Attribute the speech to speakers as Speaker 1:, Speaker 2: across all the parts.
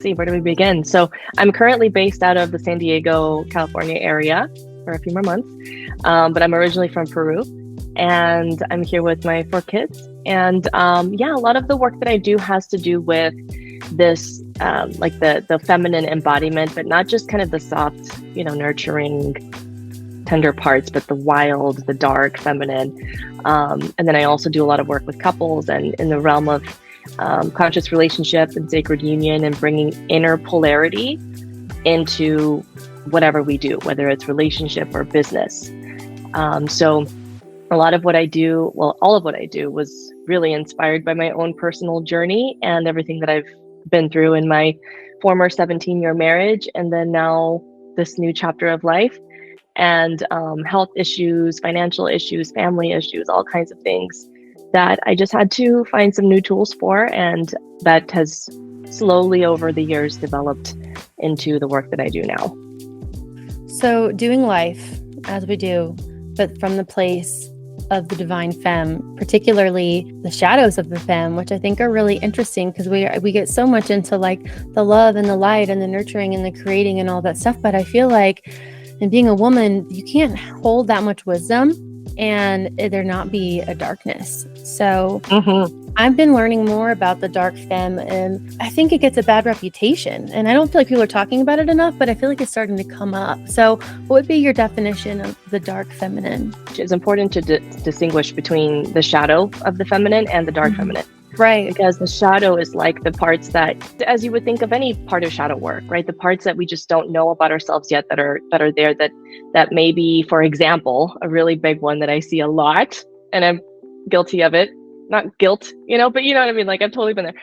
Speaker 1: See, where do we begin? So I'm currently based out of the San Diego, California area for a few more months, but I'm originally from Peru, and I'm here with my 4 kids. And yeah, a lot of the work that I do has to do with this, like the feminine embodiment, but not just kind of the soft, nurturing, tender parts, but the wild, the dark feminine. And then I also do a lot of work with couples and in the realm of conscious relationship and sacred union, and bringing inner polarity into whatever we do, whether it's relationship or business. So a lot of what I do, well, all of what I do was really inspired by my own personal journey and everything that I've been through in my former 17-year marriage, and then now this new chapter of life, and health issues, financial issues, family issues, all kinds of things that I just had to find some new tools for, and that has slowly over the years developed into the work that I do now.
Speaker 2: So doing life as we do, but from the place of the divine femme, particularly the shadows of the femme, which I think are really interesting because we get so much into like the love and the light and the nurturing and the creating and all that stuff. But I feel like in being a woman, you can't hold that much wisdom and there not be a darkness. So I've been learning more about the dark femme, and I think it gets a bad reputation. And I don't feel like people are talking about it enough, but I feel like it's starting to come up. So what would be your definition of the dark feminine?
Speaker 1: It's important to distinguish between the shadow of the feminine and the dark feminine.
Speaker 2: Right.
Speaker 1: Because the shadow is like the parts that, as you would think of any part of shadow work, right? The parts that we just don't know about ourselves yet that are there, that may be, for example, a really big one that I see a lot, and I'm guilty of it. Not guilt, but you know what I mean? Like I've totally been there.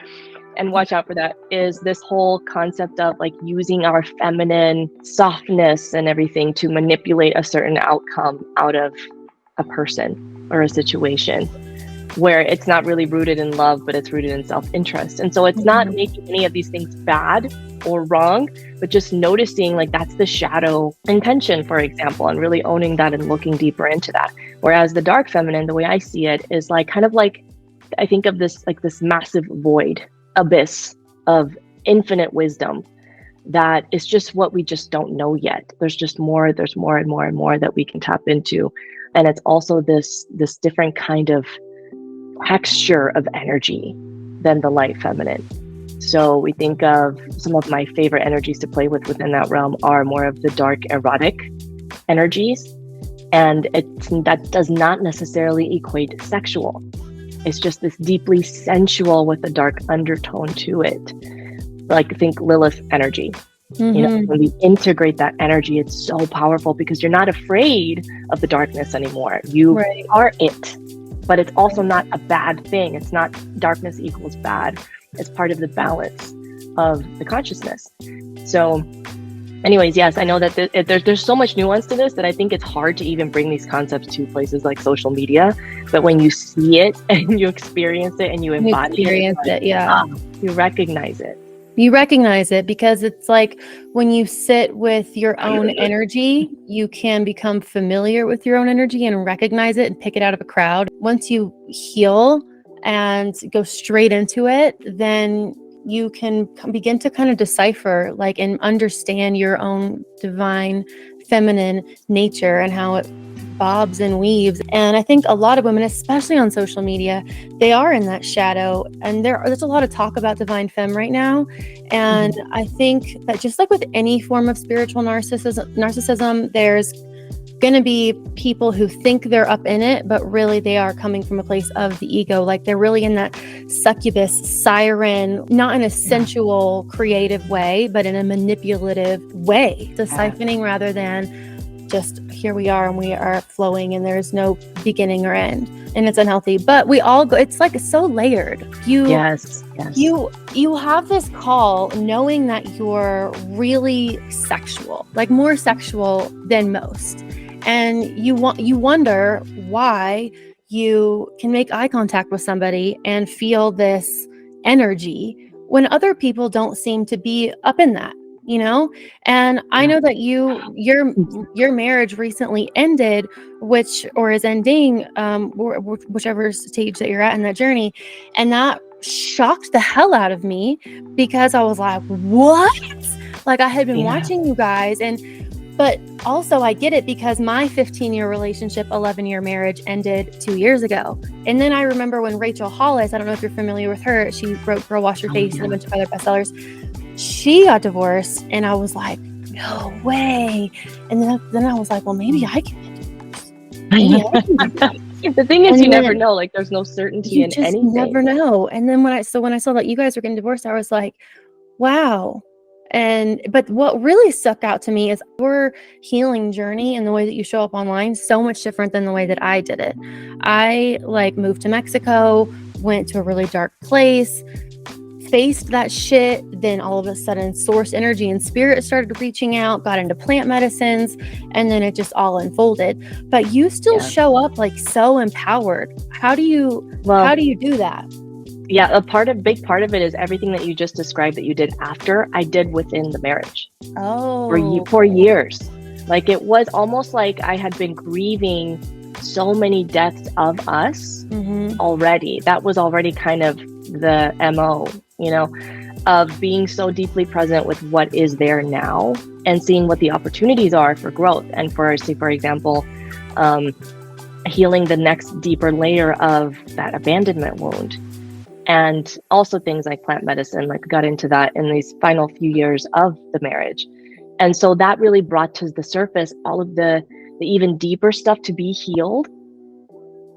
Speaker 1: And watch out for that, is this whole concept of like using our feminine softness and everything to manipulate a certain outcome out of a person or a situation, where it's not really rooted in love, but it's rooted in self-interest. And so it's not making any of these things bad or wrong, but just noticing like that's the shadow intention, for example, and really owning that and looking deeper into that. Whereas the dark feminine, the way I see it, is like kind of like, I think of this like this massive void, abyss of infinite wisdom that is just what we just don't know yet. There's more and more and more that we can tap into. And it's also this different kind of texture of energy than the light feminine. So we think of some of my favorite energies to play with within that realm are more of the dark erotic energies. And that does not necessarily equate sexual. It's just this deeply sensual with a dark undertone to it. Like think Lilith energy. When we integrate that energy, it's so powerful because you're not afraid of the darkness anymore. You are it. But it's also not a bad thing. It's not darkness equals bad. It's part of the balance of the consciousness. So anyways, yes, I know that there's so much nuance to this that I think it's hard to even bring these concepts to places like social media. But when you see it and you experience it and you embody it, you recognize it.
Speaker 2: You recognize it because it's like when you sit with your own energy, you can become familiar with your own energy and recognize it and pick it out of a crowd. Once you heal and go straight into it, then you can begin to kind of decipher like and understand your own divine feminine nature and how it bobs and weaves. And I think a lot of women, especially on social media, they are in that shadow. And there's a lot of talk about divine femme right now. And I think that just like with any form of spiritual narcissism, there's going to be people who think they're up in it, but really they are coming from a place of the ego. Like they're really in that succubus siren, not in a sensual, creative way, but in a manipulative way, the siphoning rather than just here we are and we are flowing and there's no beginning or end, and it's unhealthy. But we all go, it's like so layered. You have this call knowing that you're really sexual, like more sexual than most. And you wonder why you can make eye contact with somebody and feel this energy when other people don't seem to be up in that. And I know that your marriage recently ended, is ending, whichever stage that you're at in that journey. And that shocked the hell out of me, because I was like, what? Like, I had been watching you guys, but also I get it, because my 15-year relationship, 11-year marriage ended 2 years ago. And then I remember when Rachel Hollis, I don't know if you're familiar with her, she wrote Girl Wash Your Face and a bunch of other bestsellers. She got divorced, and I was like, no way. And then I was like, well, maybe I can get divorced. Maybe I can do that.
Speaker 1: The thing is, you never know. Like, there's no certainty in anything.
Speaker 2: You never know. And then when I saw that you guys were getting divorced, I was like, wow. But what really stuck out to me is your healing journey and the way that you show up online, so much different than the way that I did it. I moved to Mexico, went to a really dark place, faced that shit. Then all of a sudden, source energy and spirit started reaching out, got into plant medicines, and then it just all unfolded. But you still show up so empowered. How do you do that?
Speaker 1: Yeah, big part of it is everything that you just described that you did after, I did within the marriage. For years. Like, it was almost like I had been grieving so many deaths of us already. That was already kind of the MO, of being so deeply present with what is there now and seeing what the opportunities are for growth. And for example, healing the next deeper layer of that abandonment wound. And also things like plant medicine, got into that in these final few years of the marriage. And so that really brought to the surface all of the even deeper stuff to be healed,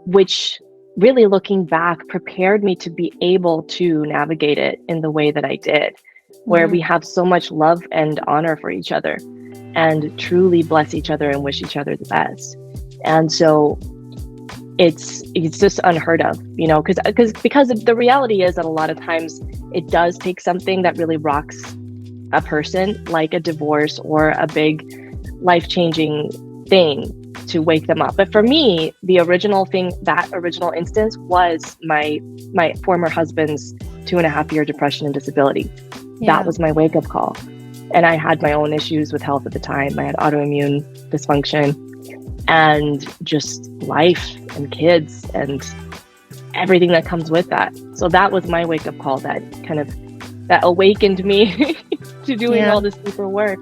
Speaker 1: which really, looking back, prepared me to be able to navigate it in the way that I did, where we have so much love and honor for each other and truly bless each other and wish each other the best. And so it's just unheard of, because the reality is that a lot of times it does take something that really rocks a person, like a divorce or a big life-changing thing, to wake them up. But for me, the original instance was my former husband's 2.5-year depression and disability. That was my wake-up call. And I had my own issues with health at the time. I had autoimmune dysfunction and just life and kids and everything that comes with that. So that was my wake-up call that awakened me to doing all this deeper work.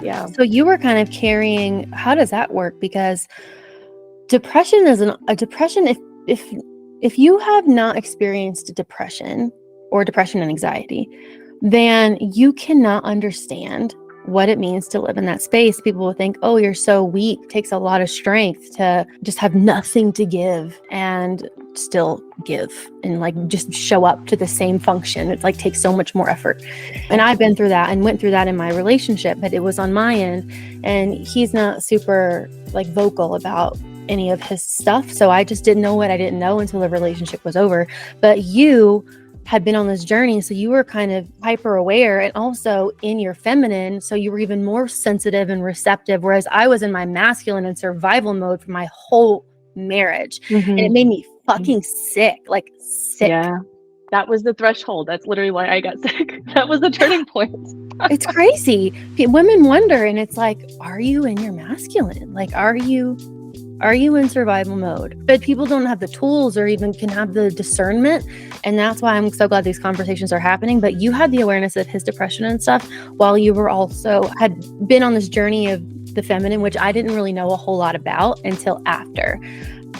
Speaker 1: Yeah.
Speaker 2: So you were kind of carrying, how does that work? Because depression is a depression. If you have not experienced depression or depression and anxiety, then you cannot understand what it means to live in that space. People will think, oh, you're so weak. It takes a lot of strength to just have nothing to give and still give and just show up to the same function. It takes so much more effort. And I've been through that and went through that in my relationship, but it was on my end, and he's not super vocal about any of his stuff. So I just didn't know what I didn't know until the relationship was over. But you had been on this journey, so you were kind of hyper aware and also in your feminine, so you were even more sensitive and receptive, whereas I was in my masculine and survival mode for my whole marriage. And it made me fucking sick.
Speaker 1: Yeah, that was the threshold. That's literally why I got sick. That was the turning point.
Speaker 2: It's crazy. Women wonder, and it's are you in your masculine? Are you in survival mode? But people don't have the tools or even can have the discernment. And that's why I'm so glad these conversations are happening. But you had the awareness of his depression and stuff while you were also had been on this journey of the feminine, which I didn't really know a whole lot about until after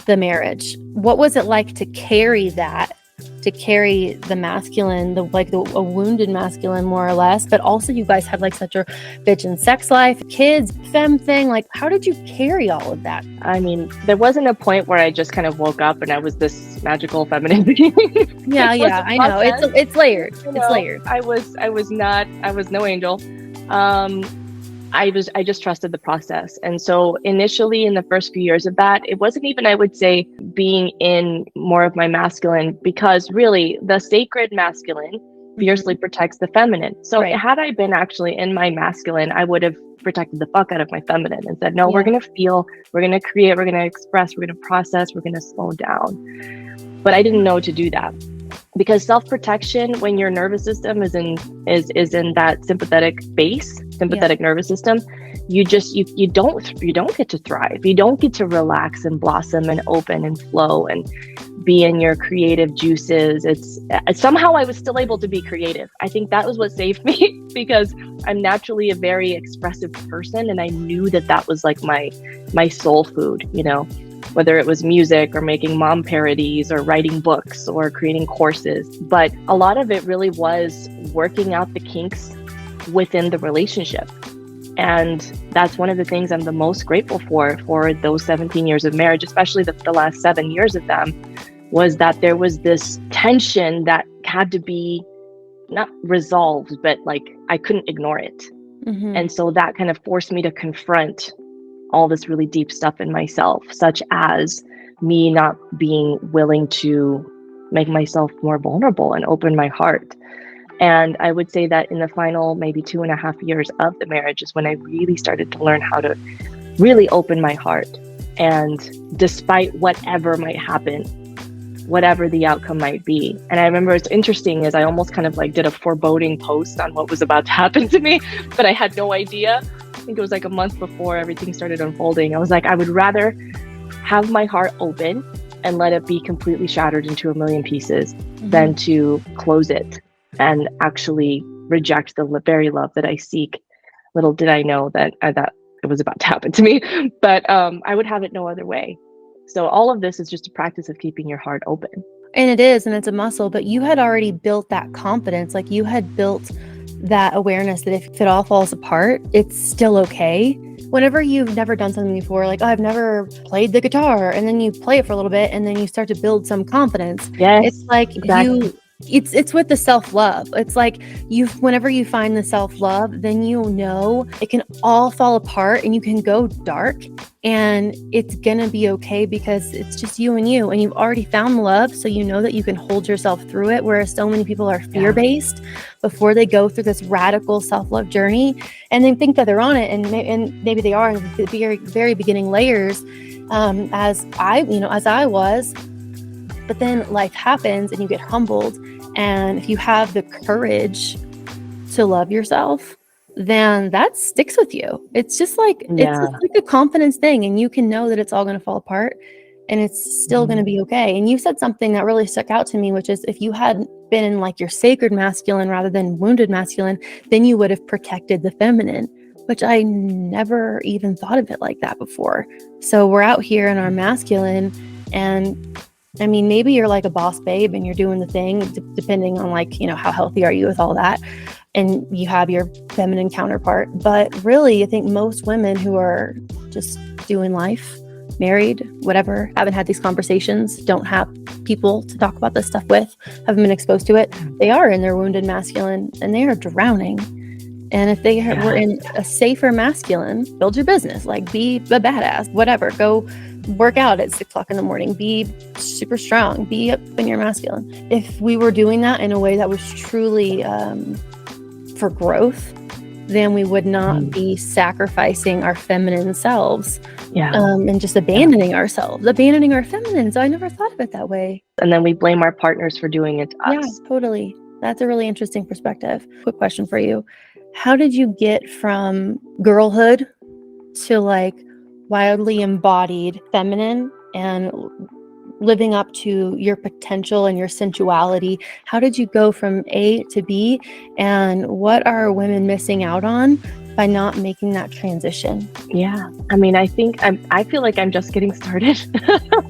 Speaker 2: the marriage. What was it like to carry that, to carry the masculine, a wounded masculine, more or less, but also you guys had such a bitch and sex life, kids, femme thing. How did you carry all of that?
Speaker 1: I mean, there wasn't a point where I just kind of woke up and I was this magical feminine being.
Speaker 2: Yeah, I know. It's layered. It's layered.
Speaker 1: I was no angel. I just trusted the process. And so initially in the first few years of that, it wasn't even, I would say, being in more of my masculine, because really the sacred masculine fiercely protects the feminine. So had I been actually in my masculine, I would have protected the fuck out of my feminine and said, no, we're going to feel, we're going to create, we're going to express, we're going to process, we're going to slow down. But I didn't know to do that. because self-protection, when your nervous system is in that sympathetic nervous system, you don't get to thrive. You don't get to relax and blossom and open and flow and be in your creative juices. It's somehow I was still able to be creative. I think that was what saved me because I'm naturally a very expressive person, and I knew that was like my soul food, whether it was music or making mom parodies or writing books or creating courses. But a lot of it really was working out the kinks within the relationship. And that's one of the things I'm the most grateful for those 17 years of marriage, especially the last 7 years of them, was that there was this tension that had to be not resolved, but like I couldn't ignore it.
Speaker 2: Mm-hmm.
Speaker 1: And so that kind of forced me to confront all this really deep stuff in myself, such as me not being willing to make myself more vulnerable and open my heart. And I would say that in the final maybe 2.5 years of the marriage is when I really started to learn how to really open my heart. And despite whatever might happen, whatever the outcome might be. And I remember what's interesting is I almost kind of like did a foreboding post on what was about to happen to me, but I had no idea. I think it was like a month before everything started unfolding. I was like, I would rather have my heart open and let it be completely shattered into a million pieces than to close it and actually reject the very love that I seek. Little did I know that it was about to happen to me, but I would have it no other way. So all of this is just a practice of keeping your heart open.
Speaker 2: And it is, and it's a muscle, but you had already built that confidence. Like you had built that awareness that if it all falls apart, it's still okay. Whenever you've never done something before, like, oh, I've never played the guitar, and then you play it for a little bit, and then you start to build some confidence.
Speaker 1: Yes,
Speaker 2: it's like
Speaker 1: exactly.
Speaker 2: It's with the self-love. It's like whenever you find the self-love, then it can all fall apart and you can go dark and it's gonna be okay because it's just you and you've already found love, so you know that you can hold yourself through it, whereas so many people are fear-based before they go through this radical self-love journey, and they think that they're on it, and maybe they are in the very, very beginning layers, as I was. But then life happens and you get humbled. And if you have the courage to love yourself, then that sticks with you. It's just like, it's just like a confidence thing. And you can know that it's all going to fall apart and it's still going to be okay. And you said something that really stuck out to me, which is if you had been in like your sacred masculine rather than wounded masculine, then you would have protected the feminine, which I never even thought of it like that before. So we're out here in our masculine, and I mean, maybe you're like a boss babe and you're doing the thing, depending on like, how healthy are you with all that. And you have your feminine counterpart. But really, I think most women who are just doing life, married, whatever, haven't had these conversations, don't have people to talk about this stuff with, haven't been exposed to it. They are in their wounded masculine and they are drowning. And if they were in a safer masculine, build your business, like be a badass, whatever, go work out at 6 o'clock in the morning, be super strong, be up in your masculine. If we were doing that in a way that was truly for growth, then we would not be sacrificing our feminine selves and just abandoning ourselves, abandoning our feminine. So I never thought of it that way.
Speaker 1: And then we blame our partners for doing it to us.
Speaker 2: Yeah, totally. That's a really interesting perspective. Quick question for you. How did you get from girlhood to like wildly embodied feminine and living up to your potential and your sensuality? How did you go from A to B? And what are women missing out on by not making that transition?
Speaker 1: Yeah. I mean, I feel like I'm just getting started.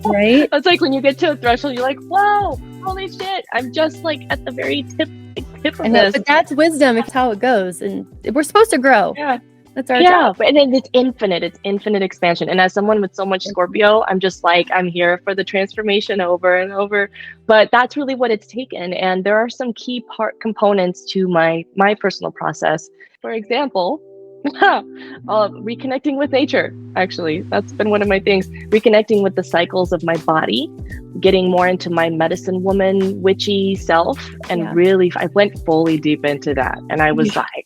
Speaker 2: Right?
Speaker 1: It's like when you get to a threshold, you're like, whoa, holy shit. I'm just like at the very tip of this.
Speaker 2: But that's wisdom. It's how it goes. And we're supposed to grow.
Speaker 1: Yeah.
Speaker 2: That's our job.
Speaker 1: But then it's infinite expansion. And as someone with so much Scorpio, I'm just like, I'm here for the transformation over and over. But that's really what it's taken. And there are some key components to my personal process. For example, reconnecting with nature. Actually, that's been one of my things. Reconnecting with the cycles of my body, getting more into my medicine woman, witchy self. And really, I went fully deep into that. And I was like,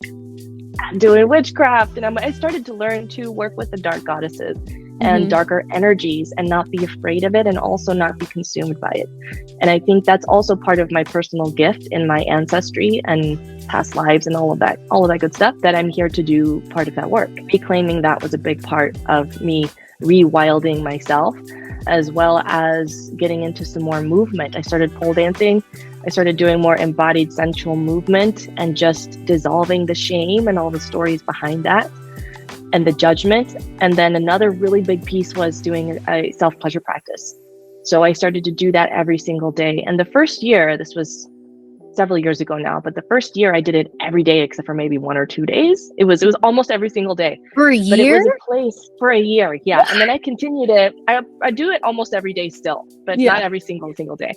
Speaker 1: doing witchcraft, and I started to learn to work with the dark goddesses and darker energies, and not be afraid of it, and also not be consumed by it. And I think that's also part of my personal gift in my ancestry and past lives and all of that good stuff, that I'm here to do part of that work. Reclaiming that was a big part of me rewilding myself, as well as getting into some more movement. I started pole dancing. I started doing more embodied sensual movement and just dissolving the shame and all the stories behind that and the judgment. And then another really big piece was doing a self-pleasure practice. So I started to do that every single day. And the first year, this was several years ago now, but the first year I did it every day except for maybe 1 or 2 days. It was almost every single day.
Speaker 2: For a
Speaker 1: But it
Speaker 2: year?
Speaker 1: was a place for a year. Yeah. And then I continued it. I do it almost every day still, but not every single day.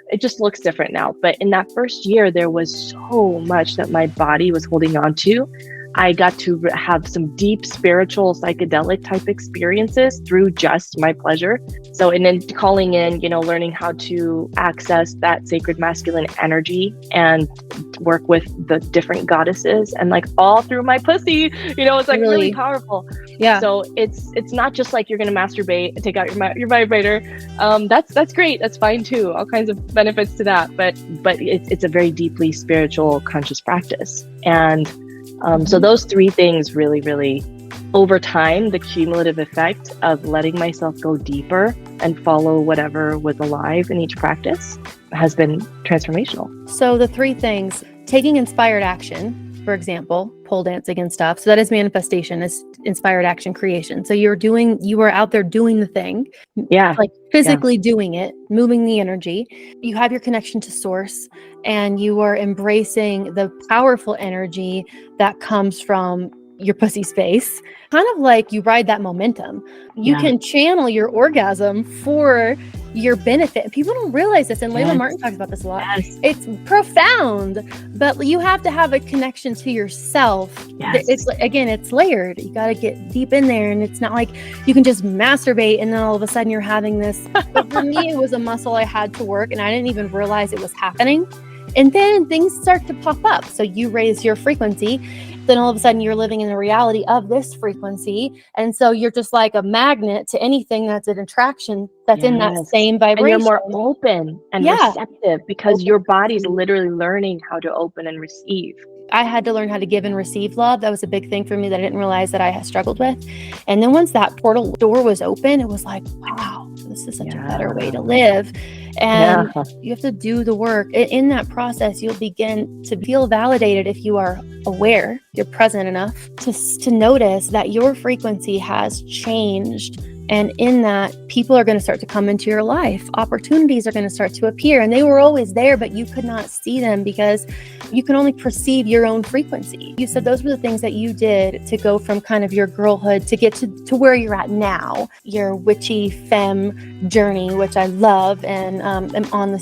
Speaker 1: It just looks different now. But in that first year, there was so much that my body was holding on to. I got to have some deep spiritual psychedelic type experiences through just my pleasure. So, and then calling in, learning how to access that sacred masculine energy and work with the different goddesses, and like all through my pussy, it's like really powerful.
Speaker 2: Yeah.
Speaker 1: So it's not just like you're going to masturbate and take out your vibrator. That's great. That's fine too. All kinds of benefits to that. But it's a very deeply spiritual conscious practice. And so those 3 things really, really, over time, the cumulative effect of letting myself go deeper and follow whatever was alive in each practice has been transformational.
Speaker 2: So the 3 things: taking inspired action, for example, pole dancing and stuff. So that is manifestation, is inspired action creation. So you are out there doing the thing.
Speaker 1: Yeah.
Speaker 2: Like physically doing it, moving the energy. You have your connection to source, and you are embracing the powerful energy that comes from your pussy space. Kind of like you ride that momentum. You can channel your orgasm for your benefit. People don't realize this, and Layla Martin talks about this a lot. It's profound, but you have to have a connection to yourself. It's layered. You got to get deep in there, and it's not like you can just masturbate and then all of a sudden you're having this. But for me, it was a muscle I had to work, and I didn't even realize it was happening. And then things start to pop up. So you raise your frequency, then all of a sudden you're living in the reality of this frequency. And so you're just like a magnet to anything that's an attraction that's in that same vibration.
Speaker 1: And you're more open and receptive, because your body's literally learning how to open and receive.
Speaker 2: I had to learn how to give and receive love. That was a big thing for me that I didn't realize that I had struggled with. And then once that portal door was open, it was like, wow, this is such a better way to live. And you have to do the work. In that process, you'll begin to feel validated if you are aware, you're present enough to notice that your frequency has changed. And in that, people are going to start to come into your life. Opportunities are going to start to appear. And they were always there, but you could not see them because you can only perceive your own frequency. You said those were the things that you did to go from kind of your girlhood to get to where you're at now, your witchy femme journey, which I love, and am on the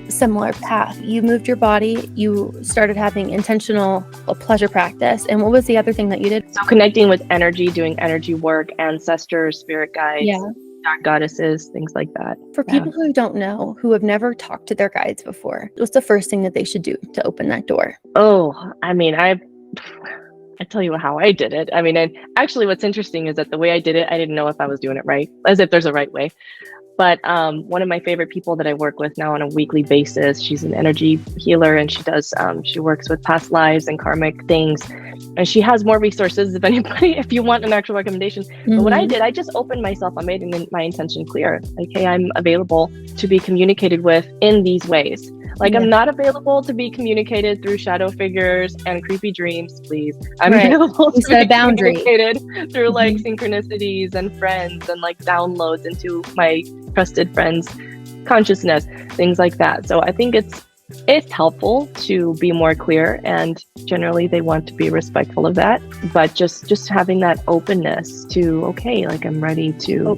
Speaker 2: similar path. You moved your body. You started having intentional pleasure practice. And what was the other thing that you did?
Speaker 1: So connecting with energy, doing energy work, ancestors, spirit guides, dark goddesses, things like that.
Speaker 2: For people who don't know, who have never talked to their guides before, what's the first thing that they should do to open that door?
Speaker 1: Oh, I mean, I tell you how I did it. I mean, and actually what's interesting is that the way I did it, I didn't know if I was doing it right, as if there's a right way. But one of my favorite people that I work with now on a weekly basis, she's an energy healer, and she works with past lives and karmic things. And she has more resources if you want an actual recommendation. But what I did, I just opened myself. I made my intention clear. Like, hey, I'm available to be communicated with in these ways. Like, I'm not available to be communicated through shadow figures and creepy dreams, please. I'm available to be communicated through like synchronicities and friends and like downloads into my trusted friends' consciousness, things like that. So I think it's helpful to be more clear, and generally they want to be respectful of that, but just having that openness to, okay, like, I'm ready to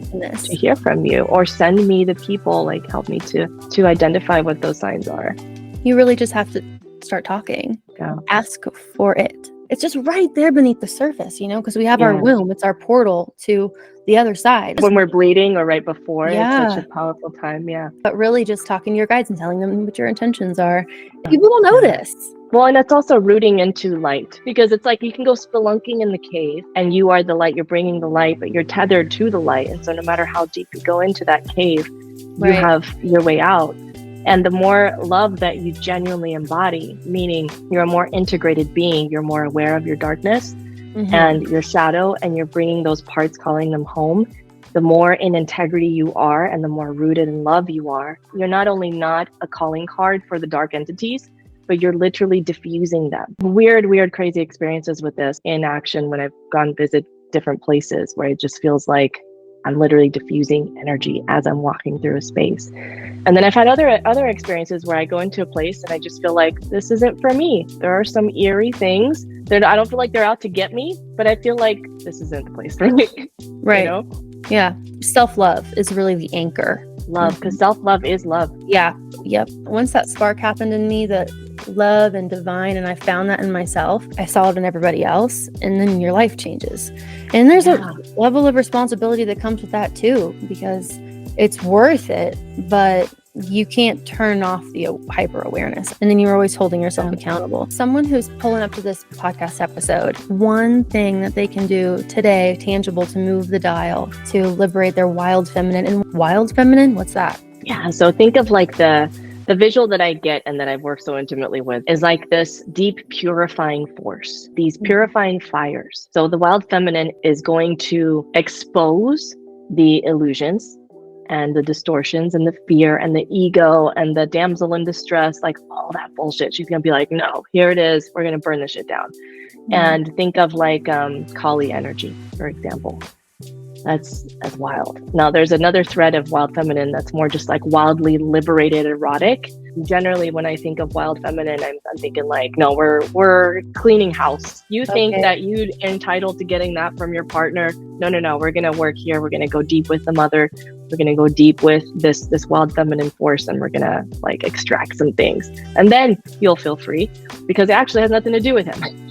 Speaker 1: hear from you, or send me the people, like, help me to identify what those signs are.
Speaker 2: You really just have to start talking. Ask for it. It's just right there beneath the surface, because we have our
Speaker 1: Yeah.
Speaker 2: womb. It's our portal to the other side.
Speaker 1: When we're bleeding or right before, it's such
Speaker 2: Yeah.
Speaker 1: a powerful time. Yeah.
Speaker 2: But really just talking to your guides and telling them what your intentions are. People don't know
Speaker 1: Yeah.
Speaker 2: this.
Speaker 1: Well, and it's also rooting into light, because it's like you can go spelunking in the cave and you are the light, you're bringing the light, but you're tethered to the light. And so no matter how deep you go into that cave, you have your way out. And the more love that you genuinely embody, meaning you're a more integrated being, you're more aware of your darkness and your shadow, and you're bringing those parts, calling them home. The more in integrity you are and the more rooted in love you are, you're not only not a calling card for the dark entities, but you're literally diffusing them. Weird, crazy experiences with this in action when I've gone visit different places where it just feels like I'm literally diffusing energy as I'm walking through a space. And then I've had other experiences where I go into a place and I just feel like this isn't for me. There are some eerie things that I don't feel like they're out to get me, but I feel like this isn't the place for me.
Speaker 2: Right.
Speaker 1: You know?
Speaker 2: Yeah. Self-love is really the anchor.
Speaker 1: Love, because self-love is love.
Speaker 2: Yeah. Yep. Once that spark happened in me, that love and divine, and I found that in myself, I saw it in everybody else, and then your life changes. And there's a level of responsibility that comes with that too, because it's worth it, but you can't turn off the hyper awareness, and then you're always holding yourself accountable. Someone who's pulling up to this podcast episode, one thing that they can do today, tangible, to move the dial, to liberate their wild feminine. And wild feminine, what's that?
Speaker 1: Yeah, so think of like the visual that I get and that I've worked so intimately with is like this deep purifying force, these purifying fires. So the wild feminine is going to expose the illusions and the distortions and the fear and the ego and the damsel in distress, like all that bullshit. She's going to be like, no, here it is. We're going to burn this shit down. And think of like Kali energy, for example. That's wild. Now there's another thread of wild feminine that's more just like wildly liberated erotic. Generally, when I think of wild feminine, I'm thinking like, no, we're cleaning house. You think that you're entitled to getting that from your partner? No. We're gonna work here. We're gonna go deep with the mother. We're gonna go deep with this wild feminine force, and we're gonna like extract some things, and then you'll feel free because it actually has nothing to do with him.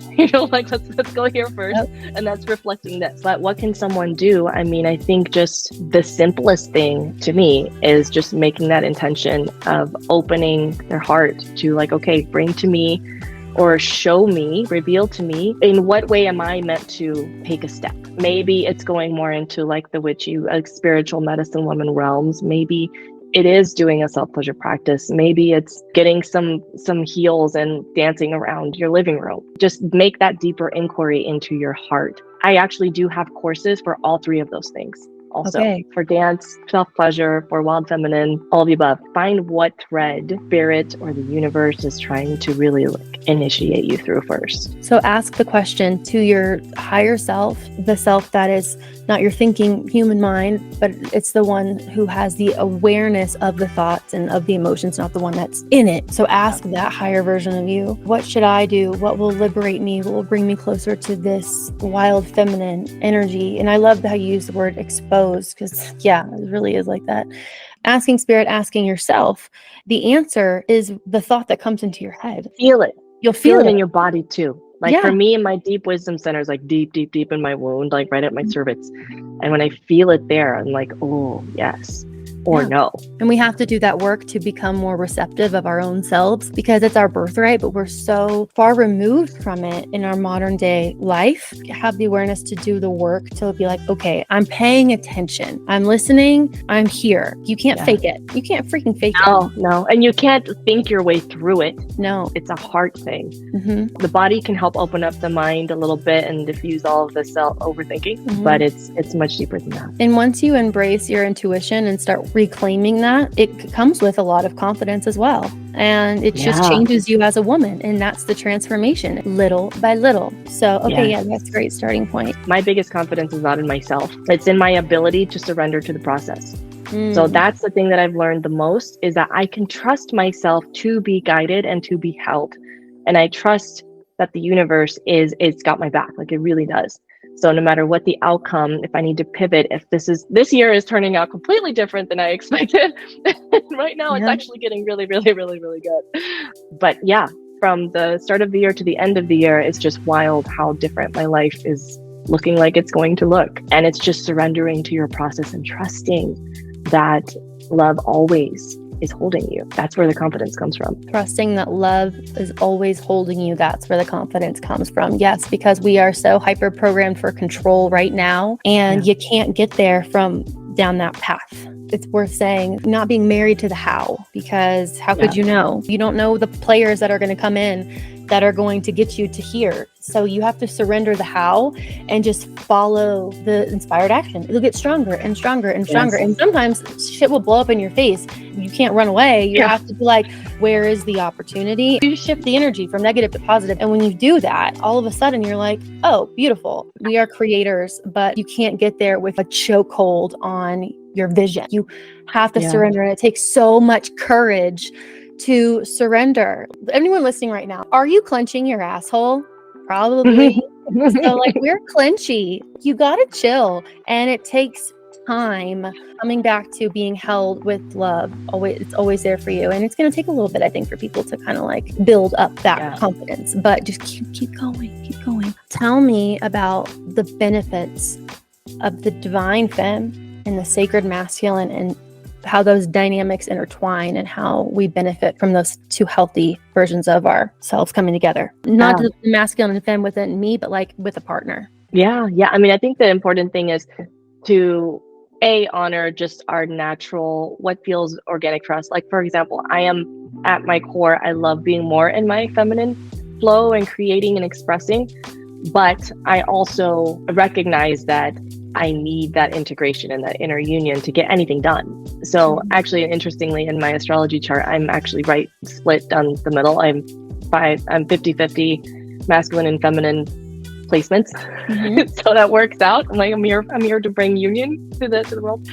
Speaker 1: Like let's go here first, and that's reflecting this. But what can someone do? I mean, I think just the simplest thing to me is just making that intention of opening their heart to like, okay, bring to me or show me, reveal to me, in what way am I meant to take a step? Maybe it's going more into like the witchy, spiritual medicine woman realms. Maybe it is doing a self-pleasure practice. Maybe it's getting some heels and dancing around your living room. Just make that deeper inquiry into your heart. I actually do have courses for all three of those things. Also, for dance, self-pleasure, for wild feminine, all of the above. Find what thread spirit or the universe is trying to really like initiate you through first.
Speaker 2: So ask the question to your higher self, the self that is not your thinking human mind, but it's the one who has the awareness of the thoughts and of the emotions, not the one that's in it. So ask that higher version of you, what should I do? What will liberate me? What will bring me closer to this wild feminine energy? And I love how you use the word expose, because it really is like that. Asking spirit, asking yourself, the answer is the thought that comes into your head.
Speaker 1: Feel it.
Speaker 2: You'll feel it
Speaker 1: in your body too. Like for me, my deep wisdom center is like deep in my wound, like right at my cervix. And when I feel it there, I'm like, oh, yes. Or no.
Speaker 2: And we have to do that work to become more receptive of our own selves, because it's our birthright, but we're so far removed from it in our modern day life. Have the awareness to do the work to be like, okay, I'm paying attention. I'm listening. I'm here. You can't fake it. You can't freaking fake it.
Speaker 1: No. And you can't think your way through it.
Speaker 2: No.
Speaker 1: It's a heart thing. The body can help open up the mind a little bit and diffuse all of the self-overthinking, but it's much deeper than that.
Speaker 2: And once you embrace your intuition and start reclaiming that, it comes with a lot of confidence as well. And it just changes you as a woman. And that's the transformation, little by little. So, that's a great starting point.
Speaker 1: My biggest confidence is not in myself. It's in my ability to surrender to the process. So that's the thing that I've learned the most, is that I can trust myself to be guided and to be held. And I trust that the universe it's got my back. Like it really does. So no matter what the outcome, if I need to pivot, if this year is turning out completely different than I expected, right now it's actually getting really, really, really, really good. But from the start of the year to the end of the year, it's just wild how different my life is looking like it's going to look. And it's just surrendering to your process and trusting that love always is holding you. That's where the confidence comes from.
Speaker 2: Trusting that love is always holding you. That's where the confidence comes from. Yes, because we are so hyper programmed for control right now, and you can't get there from down that path. It's worth saying, not being married to the how, because how could you know? You don't know the players that are going to come in that are going to get you to here. So you have to surrender the how and just follow the inspired action. It'll get stronger and stronger and stronger. And sometimes shit will blow up in your face. You can't run away. You have to be like, where is the opportunity? You shift the energy from negative to positive. And when you do that, all of a sudden you're like, oh, beautiful. We are creators, but you can't get there with a chokehold on your vision. You have to surrender. And it takes so much courage to surrender. Anyone listening right now, are you clenching your asshole? Probably. So like, we're clenchy. You gotta chill. And it takes time coming back to being held with love. Always, it's always there for you. And it's gonna take a little bit, I think, for people to kind of like build up that confidence. But just keep going, keep going. Tell me about the benefits of the divine femme and the sacred masculine, and how those dynamics intertwine and how we benefit from those two healthy versions of ourselves coming together. Not the masculine and femme within me, but like with a partner.
Speaker 1: Yeah. I mean, I think the important thing is to honor just our natural, what feels organic for us. Like, for example, I am at my core, I love being more in my feminine flow and creating and expressing, but I also recognize that I need that integration and that inner union to get anything done. So actually, interestingly, in my astrology chart, I'm actually right split down the middle. I'm 50-50 masculine and feminine placements. So that works out. I'm here to bring union to the world,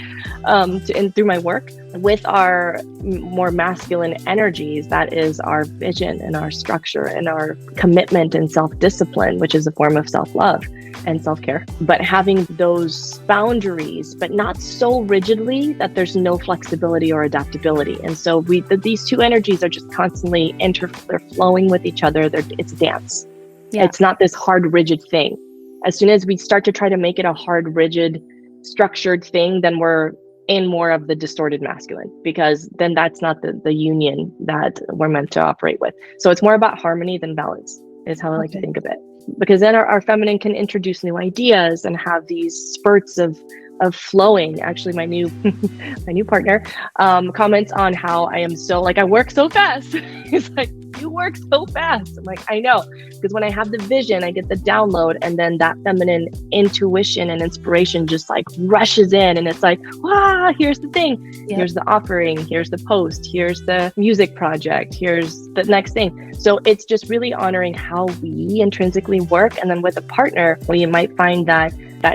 Speaker 1: and through my work with our more masculine energies. That is our vision and our structure and our commitment and self-discipline, which is a form of self-love and self-care. But having those boundaries, but not so rigidly that there's no flexibility or adaptability. And so these two energies are just constantly they're flowing with each other. It's a dance. It's not this hard, rigid thing. As soon as we start to try to make it a hard, rigid, structured thing, then we're in more of the distorted masculine, because then that's not the union that we're meant to operate with. So it's more about harmony than balance, is how I like to think of it. Because then our feminine can introduce new ideas and have these spurts of flowing. Actually, my new partner comments on how I am so, like, I work so fast. He's like, you work so fast. I'm like, I know, because when I have the vision, I get the download, and then that feminine intuition and inspiration just like rushes in, and it's like, wow, here's the thing. Here's the offering, here's the post, here's the music project, here's the next thing. So it's just really honoring how we intrinsically work. And then with a partner, well, you might find that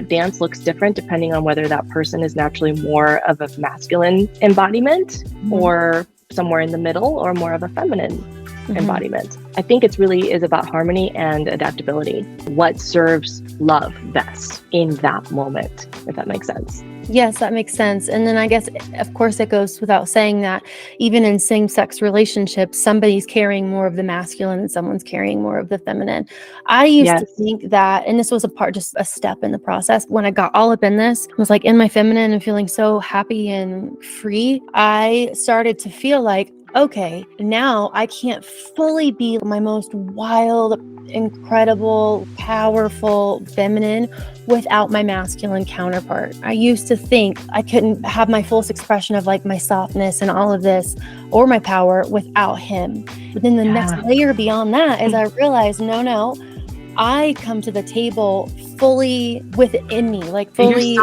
Speaker 1: dance looks different depending on whether that person is naturally more of a masculine embodiment or somewhere in the middle, or more of a feminine embodiment. I think it's really is about harmony and adaptability. What serves love best in that moment, if that makes sense.
Speaker 2: Yes, that makes sense. And then I guess, of course, it goes without saying that even in same-sex relationships, somebody's carrying more of the masculine and someone's carrying more of the feminine. I used to think that, and this was just a step in the process. When I got all up in this, I was like in my feminine and feeling so happy and free. I started to feel like, okay, now I can't fully be my most wild, incredible, powerful feminine without my masculine counterpart. I used to think I couldn't have my fullest expression of like my softness and all of this, or my power, without him. But then the next layer beyond that is I realized, no, I come to the table fully within me, like fully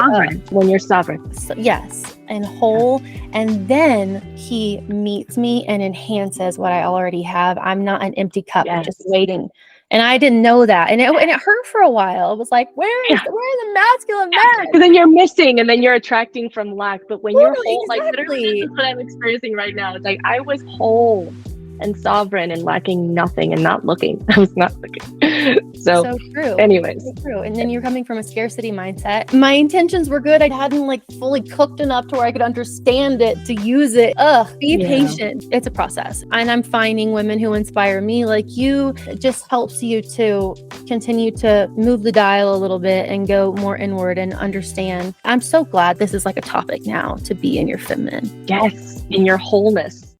Speaker 1: when you're sovereign.
Speaker 2: Yes, and whole. And then he meets me and enhances what I already have. I'm not an empty cup just waiting. And I didn't know that. And it hurt for a while. It was like, where is the masculine man?
Speaker 1: Because then you're missing, and then you're attracting from lack. But when you're whole, like literally, this is what I'm experiencing right now. It's like I was whole and sovereign and lacking nothing and not looking. I was not looking.
Speaker 2: So true.
Speaker 1: Anyways.
Speaker 2: So true. And then you're coming from a scarcity mindset. My intentions were good. I hadn't like fully cooked enough to where I could understand it, to use it. Be patient. It's a process. And I'm finding women who inspire me like you. It just helps you to continue to move the dial a little bit and go more inward and understand. I'm so glad this is like a topic now, to be in your feminine.
Speaker 1: Yes, in your wholeness.